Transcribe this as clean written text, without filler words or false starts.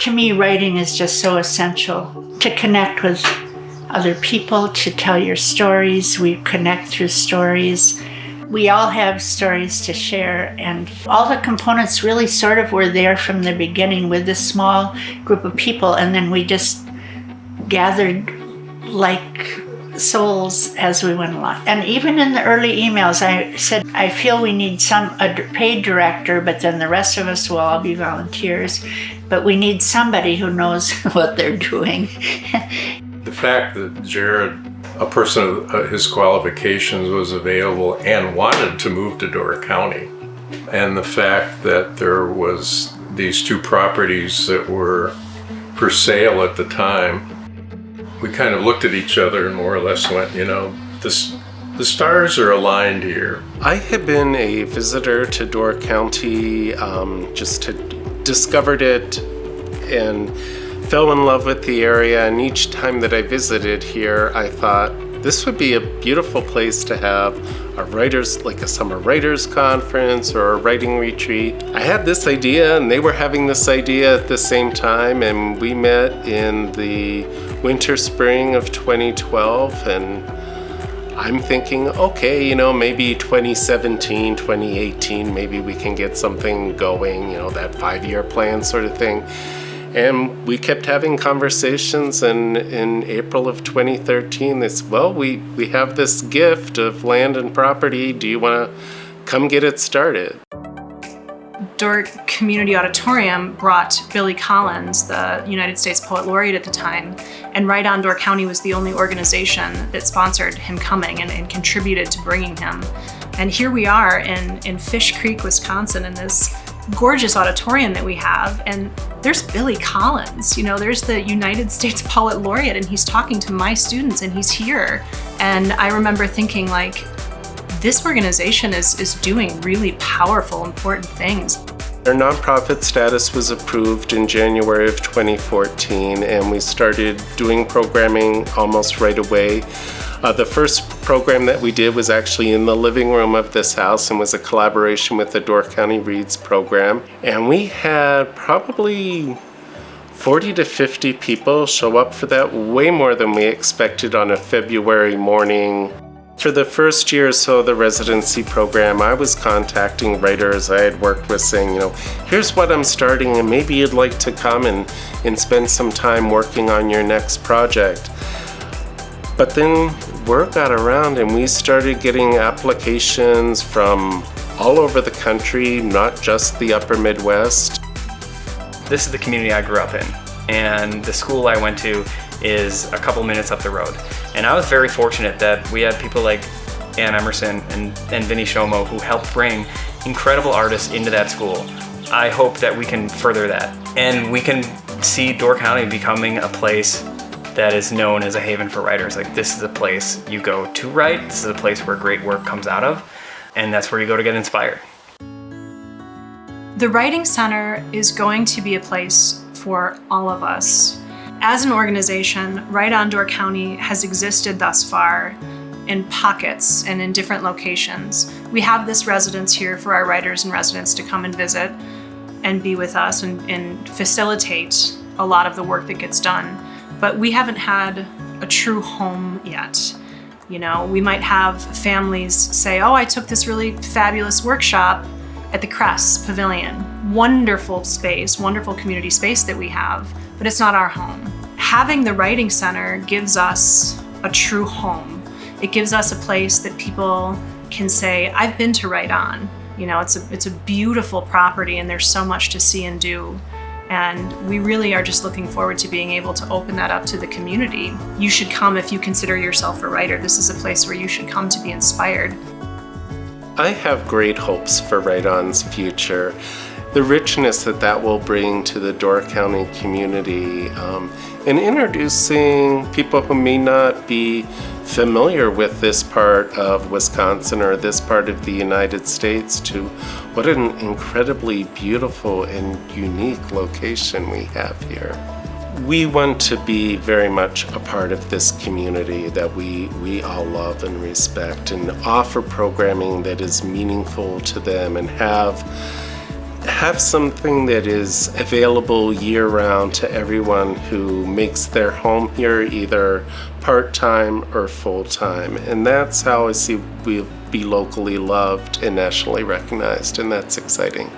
To me, writing is just so essential to connect with other people, to tell your stories. We connect through stories. We all have stories to share, and all the components really sort of were there from the beginning with this small group of people, and then we just gathered like souls as we went along. And even in the early emails, I said, I feel we need a paid director, but then the rest of us will all be volunteers. But we need somebody who knows what they're doing. The fact that Jared, a person of his qualifications, was available and wanted to move to Door County, and the fact that there was these two properties that were for sale at the time, we kind of looked at each other and more or less went, the stars are aligned here. I had been a visitor to Door County, just had discovered it and fell in love with the area, and each time that I visited here, I thought this would be a beautiful place to have a summer writers conference or a writing retreat. I had this idea and they were having this idea at the same time, and we met in the winter spring of 2012, and I'm thinking, okay, maybe 2017, 2018, maybe we can get something going, that 5-year plan sort of thing. And we kept having conversations, and in April of 2013, they said, well, we have this gift of land and property. Do you want to come get it started? Door Community Auditorium brought Billy Collins, the United States Poet Laureate at the time, and Right On Door County was the only organization that sponsored him coming and contributed to bringing him. And here we are in Fish Creek, Wisconsin, in this gorgeous auditorium that we have, and there's Billy Collins, there's the United States Poet Laureate, and he's talking to my students, and he's here. And I remember thinking, this organization is doing really powerful, important things. Our nonprofit status was approved in January of 2014, and we started doing programming almost right away. The first program that we did was actually in the living room of this house and was a collaboration with the Door County Reads program. And we had probably 40 to 50 people show up for that, way more than we expected on a February morning. For the first year or so of the residency program, I was contacting writers I had worked with saying, here's what I'm starting and maybe you'd like to come and spend some time working on your next project. But then word got around and we started getting applications from all over the country, not just the upper Midwest. This is the community I grew up in, and the school I went to is a couple minutes up the road. And I was very fortunate that we had people like Ann Emerson and Vinnie Shomo who helped bring incredible artists into that school. I hope that we can further that, and we can see Door County becoming a place that is known as a haven for writers. This is a place you go to write, this is a place where great work comes out of, and that's where you go to get inspired. The Writing Center is going to be a place for all of us. As an organization, Right On Door County has existed thus far in pockets and in different locations. We have this residence here for our writers and residents to come and visit and be with us and facilitate a lot of the work that gets done. But we haven't had a true home yet. We might have families say, oh, I took this really fabulous workshop at the Crest Pavilion. Wonderful space, wonderful community space that we have, but it's not our home. Having the Writing Center gives us a true home. It gives us a place that people can say, I've been to Right On. It's a beautiful property and there's so much to see and do. And we really are just looking forward to being able to open that up to the community. You should come if you consider yourself a writer. This is a place where you should come to be inspired. I have great hopes for Right On's future. The richness that will bring to the Door County community, and introducing people who may not be familiar with this part of Wisconsin or this part of the United States to what an incredibly beautiful and unique location we have here. We want to be very much a part of this community that we all love and respect, and offer programming that is meaningful to them and have have something that is available year-round to everyone who makes their home here, either part-time or full-time. And that's how I see we'll be locally loved and nationally recognized, and that's exciting.